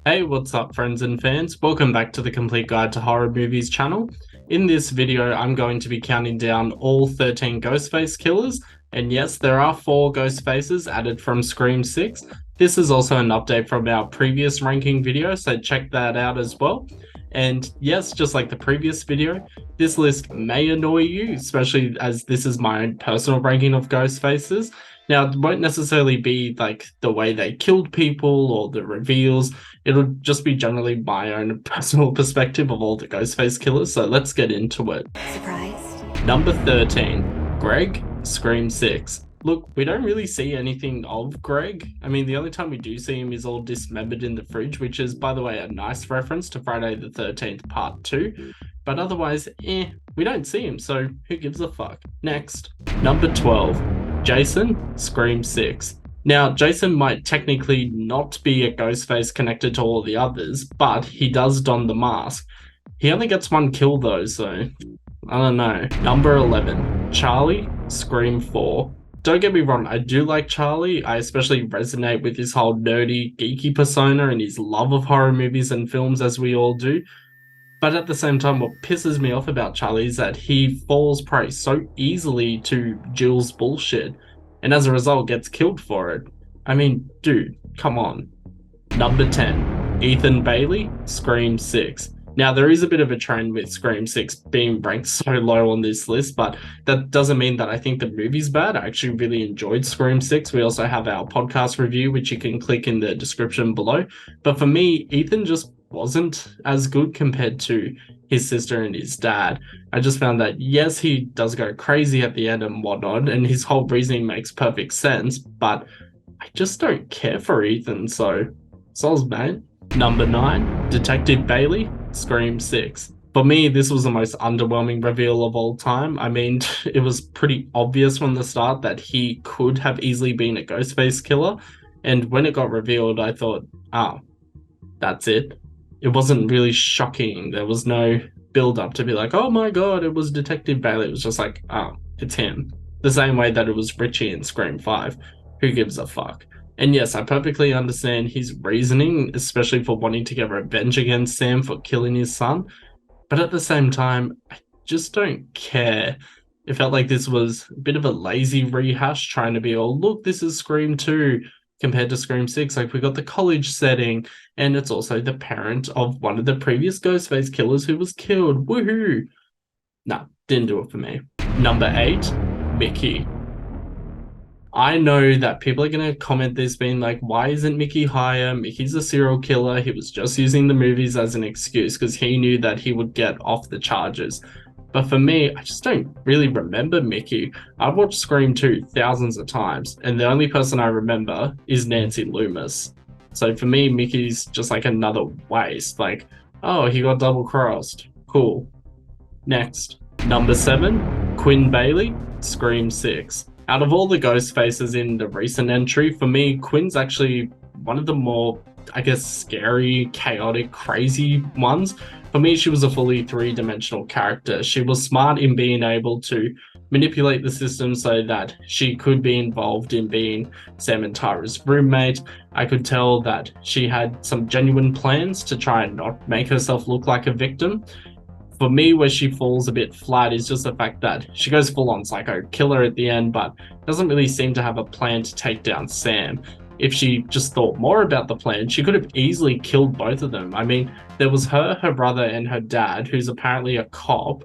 Hey, what's up, friends and fans? Welcome back to the Complete Guide to Horror Movies channel. In this video, I'm going to be counting down all 13 Ghostface killers, and yes, there are 4 Ghostfaces added from Scream 6. This is also an update from our previous ranking video, so check that out as well. And yes, just like the previous video, this list may annoy you, especially as this is my own personal ranking of Ghostfaces. Now, it won't necessarily be like the way they killed people or the reveals. It'll just be generally my own personal perspective of all the Ghostface killers, so let's get into it. Surprised? Number 13, Greg, Scream 6. Look, we don't really see anything of Greg. I mean, the only time we do see him is all dismembered in the fridge, which is, by the way, a nice reference to Friday the 13th Part 2. But otherwise, we don't see him, so who gives a fuck? Next, number 12, Jason, Scream 6. Now, Jason might technically not be a Ghostface connected to all the others, but he does don the mask. He only gets one kill though, so I don't know. Number 11, Charlie, Scream 4. Don't get me wrong, I do like Charlie. I especially resonate with his whole nerdy, geeky persona and his love of horror movies and films, as we all do. But at the same time, what pisses me off about Charlie is that he falls prey so easily to Jill's bullshit, and as a result gets killed for it. I mean, dude, come on. Number 10, Ethan Bailey, Scream 6. Now, there is a bit of a trend with Scream 6 being ranked so low on this list, but that doesn't mean that I think the movie's bad. I actually really enjoyed Scream 6. We also have our podcast review, which you can click in the description below. But for me, Ethan just wasn't as good compared to his sister and his dad. I just found that, yes, he does go crazy at the end and whatnot, and his whole reasoning makes perfect sense, but I just don't care for Ethan, so soz, mate. Number 9, Detective Bailey, Scream 6. For me, this was the most underwhelming reveal of all time. I mean, it was pretty obvious from the start that he could have easily been a Ghostface killer, and when it got revealed, I thought, oh, that's it. It wasn't really shocking. There was no build up to be like, oh my god, it was Detective Bailey. It was just like, oh, it's him. The same way that it was Richie in Scream 5. Who gives a fuck? And yes, I perfectly understand his reasoning, especially for wanting to get revenge against Sam for killing his son. But at the same time, I just don't care. It felt like this was a bit of a lazy rehash, trying to be, oh, look, this is Scream 2 compared to Scream 6. Like, we got the college setting, and it's also the parent of one of the previous Ghostface killers who was killed. Woohoo! Nah, didn't do it for me. Number 8, Mickey. I know that people are going to comment this being like, why isn't Mickey higher? Mickey's a serial killer. He was just using the movies as an excuse because he knew that he would get off the charges. But for me, I just don't really remember Mickey. I've watched Scream 2 thousands of times, and the only person I remember is Nancy Loomis. So for me, Mickey's just like another waste. Like, oh, he got double crossed. Cool. Next. Number 7, Quinn Bailey, Scream 6. Out of all the ghost faces in the recent entry, for me, Quinn's actually one of the more, I guess, scary, chaotic, crazy ones. For me, she was a fully three-dimensional character. She was smart in being able to manipulate the system so that she could be involved in being Sam and Tara's roommate. I could tell that she had some genuine plans to try and not make herself look like a victim. For me, where she falls a bit flat is just the fact that she goes full on psycho killer at the end, but doesn't really seem to have a plan to take down Sam. If she just thought more about the plan, she could have easily killed both of them. I mean, there was her brother, and her dad, who's apparently a cop,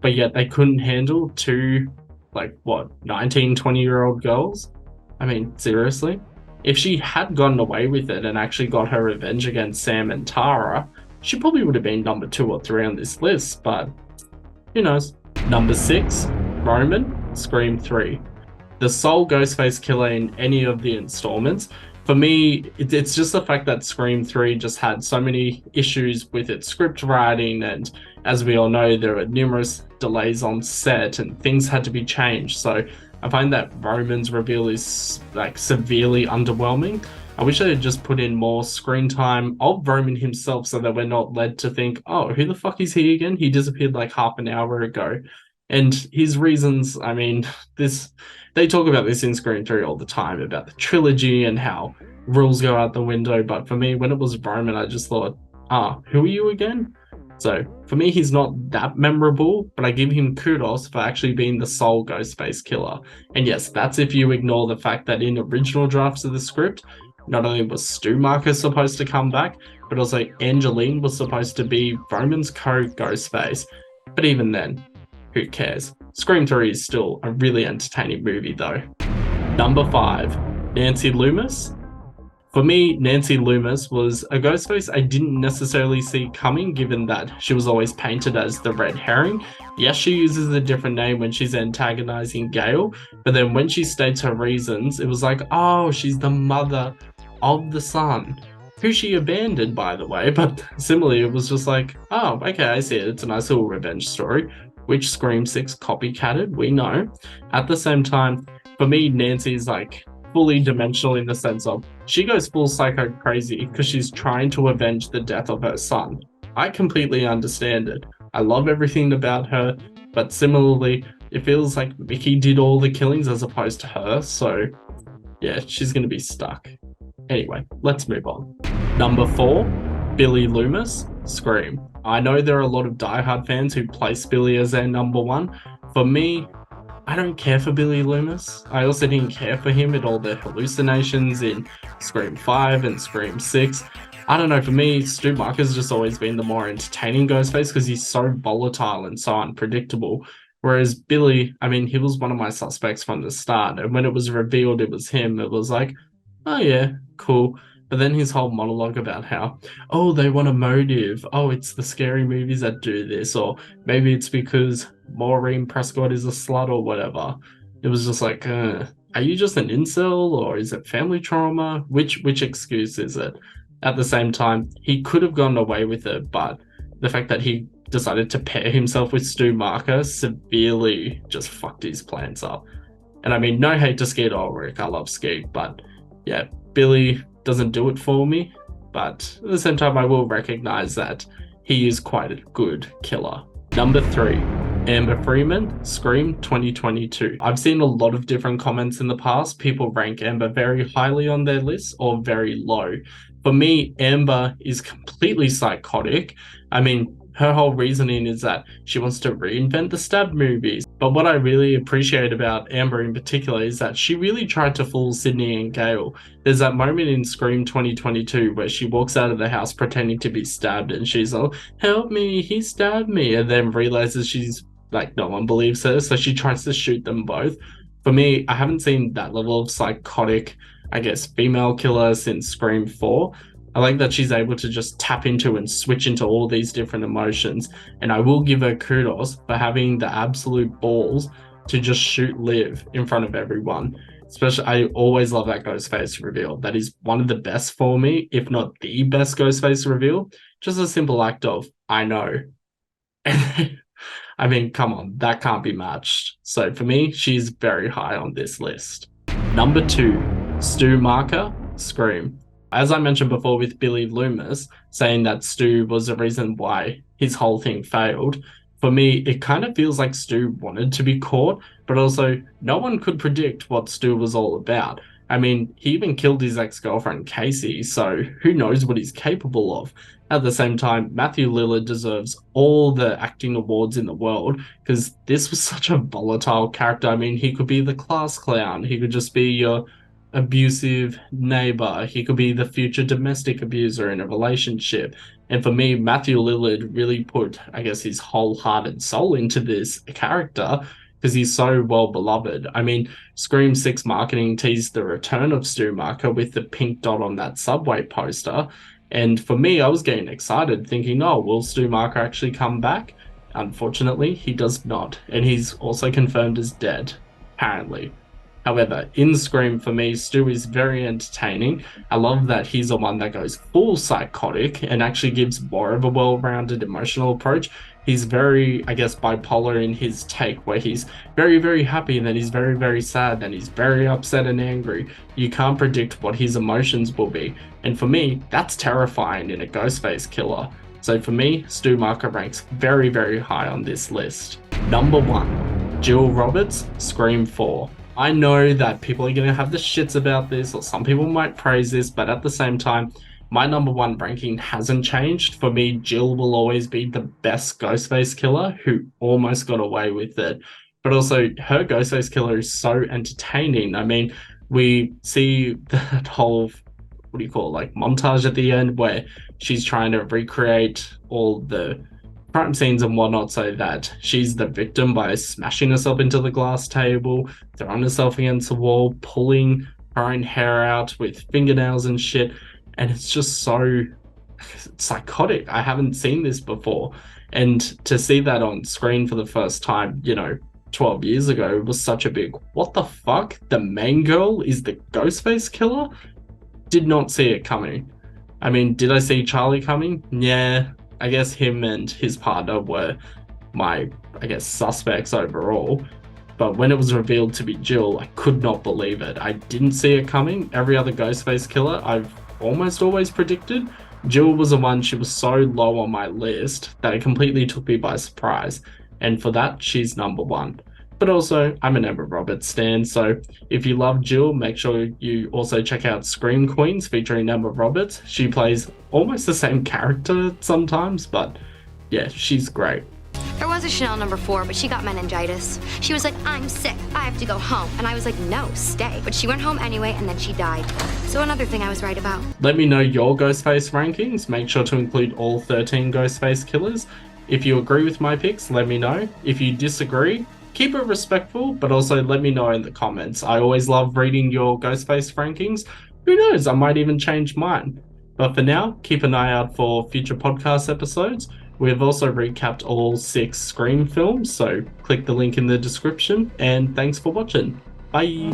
but yet they couldn't handle two, like, what, 19, 20-year-old girls? I mean, seriously? If she had gotten away with it and actually got her revenge against Sam and Tara, she probably would have been number 2 or 3 on this list, but who knows. Number 6, Roman, Scream 3. The sole Ghostface killer in any of the installments. For me, it's just the fact that Scream 3 just had so many issues with its script writing, and as we all know, there were numerous delays on set and things had to be changed. So I find that Roman's reveal is like severely underwhelming. I wish they had just put in more screen time of Roman himself so that we're not led to think, oh, who the fuck is he again? He disappeared like half an hour ago. And his reasons, I mean, this they talk about this in Scream 3 all the time about the trilogy and how rules go out the window. But for me, when it was Roman, I just thought, who are you again? So for me, he's not that memorable, but I give him kudos for actually being the sole Ghostface Killer. And yes, that's if you ignore the fact that in original drafts of the script, not only was Stu Marcus supposed to come back, but also Angeline was supposed to be Roman's co-Ghostface. But even then, who cares? Scream 3 is still a really entertaining movie though. Number 5, Nancy Loomis. For me, Nancy Loomis was a Ghostface I didn't necessarily see coming, given that she was always painted as the red herring. Yes, she uses a different name when she's antagonizing Gale, but then when she states her reasons, it was like, oh, she's the mother of the son, who she abandoned, by the way. But similarly, it was just like, oh, okay, I see it. It's a nice little revenge story, which Scream 6 copycatted, we know. At the same time, for me, Nancy's like fully dimensional in the sense of she goes full psycho crazy because she's trying to avenge the death of her son. I completely understand it. I love everything about her, but similarly, it feels like Mickey did all the killings as opposed to her, so yeah, she's gonna be stuck. Anyway, let's move on. Number 4, Billy Loomis, Scream. I know there are a lot of diehard fans who place Billy as their number 1. For me, I don't care for Billy Loomis. I also didn't care for him at all the hallucinations in Scream 5 and Scream 6. I don't know, for me, Stu Marcus has just always been the more entertaining Ghostface because he's so volatile and so unpredictable. Whereas Billy, I mean, he was one of my suspects from the start. And when it was revealed it was him, it was like, oh yeah, cool. But then his whole monologue about how, oh, they want a motive. Oh, it's the scary movies that do this. Or maybe it's because Maureen Prescott is a slut or whatever. It was just like, are you just an incel or is it family trauma? Which excuse is it? At the same time, he could have gone away with it, but the fact that he decided to pair himself with Stu Marcus severely just fucked his plans up. And I mean, no hate to Skeet Ulrich, I love Skeet, but yeah, Billy doesn't do it for me. But at the same time, I will recognize that he is quite a good killer. Number 3, Amber Freeman, Scream 2022. I've seen a lot of different comments in the past. People rank Amber very highly on their list or very low. For me, Amber is completely psychotic. I mean, her whole reasoning is that she wants to reinvent the stab movies. But what I really appreciate about Amber in particular is that she really tried to fool Sydney and Gale. There's that moment in Scream 2022 where she walks out of the house pretending to be stabbed and she's like, help me, he stabbed me. And then realizes she's like, no one believes her. So she tries to shoot them both. For me, I haven't seen that level of psychotic, I guess, female killer since Scream 4. I like that she's able to just tap into and switch into all these different emotions. And I will give her kudos for having the absolute balls to just shoot Liv in front of everyone. Especially, I always love that Ghostface reveal. That is one of the best for me, if not the best Ghostface reveal. Just a simple act of, I know. I mean, come on, that can't be matched. So for me, she's very high on this list. Number 2, Stu Marker, Scream. As I mentioned before with Billy Loomis, saying that Stu was the reason why his whole thing failed, for me, it kind of feels like Stu wanted to be caught, but also no one could predict what Stu was all about. I mean, he even killed his ex-girlfriend Casey, so who knows what he's capable of. At the same time, Matthew Lillard deserves all the acting awards in the world because this was such a volatile character. I mean, he could be the class clown, he could just be your abusive neighbor, he could be the future domestic abuser in a relationship. And for me, Matthew Lillard really put, I guess, his whole heart and soul into this character because he's so well beloved. I mean, Scream 6 marketing teased the return of Stu Marker with the pink dot on that subway poster. And for me, I was getting excited thinking, oh, will Stu Marker actually come back? Unfortunately, he does not. And he's also confirmed as dead, apparently. However, in Scream, for me, Stu is very entertaining. I love that he's the one that goes full psychotic and actually gives more of a well-rounded emotional approach. He's very, I guess, bipolar in his take, where he's very, very happy, and then he's very, very sad, and he's very upset and angry. You can't predict what his emotions will be. And for me, that's terrifying in a Ghostface killer. So for me, Stu Marker ranks very, very high on this list. Number 1, Jill Roberts, Scream 4. I know that people are going to have the shits about this, or some people might praise this, but at the same time, my number one ranking hasn't changed. For me, Jill will always be the best Ghostface Killer who almost got away with it. But also, her Ghostface Killer is so entertaining. I mean, we see that whole, what do you call it, like montage at the end where she's trying to recreate all the crime scenes and whatnot so that she's the victim by smashing herself into the glass table, throwing herself against the wall, pulling her own hair out with fingernails and shit. And it's just so psychotic. I haven't seen this before. And to see that on screen for the first time, 12 years ago was such a big, what the fuck? The main girl is the Ghostface Killer? Did not see it coming. I mean, did I see Charlie coming? Yeah, I guess him and his partner were my, suspects overall. But when it was revealed to be Jill, I could not believe it. I didn't see it coming. Every other Ghostface Killer I've almost always predicted. Jill was the one, she was so low on my list that it completely took me by surprise. And for that, she's number one. But also, I'm an Emma Roberts stan, so if you love Jill, make sure you also check out Scream Queens featuring Emma Roberts. She plays almost the same character sometimes, but yeah, she's great. There was a Chanel number 4, but she got meningitis. She was like, I'm sick, I have to go home. And I was like, no, stay. But she went home anyway, and then she died. So another thing I was right about. Let me know your Ghostface rankings. Make sure to include all 13 Ghostface killers. If you agree with my picks, let me know. If you disagree, keep it respectful, but also let me know in the comments. I always love reading your Ghostface rankings. Who knows, I might even change mine. But for now, keep an eye out for future podcast episodes. We've also recapped all 6 Scream films, so click the link in the description, and thanks for watching. Bye!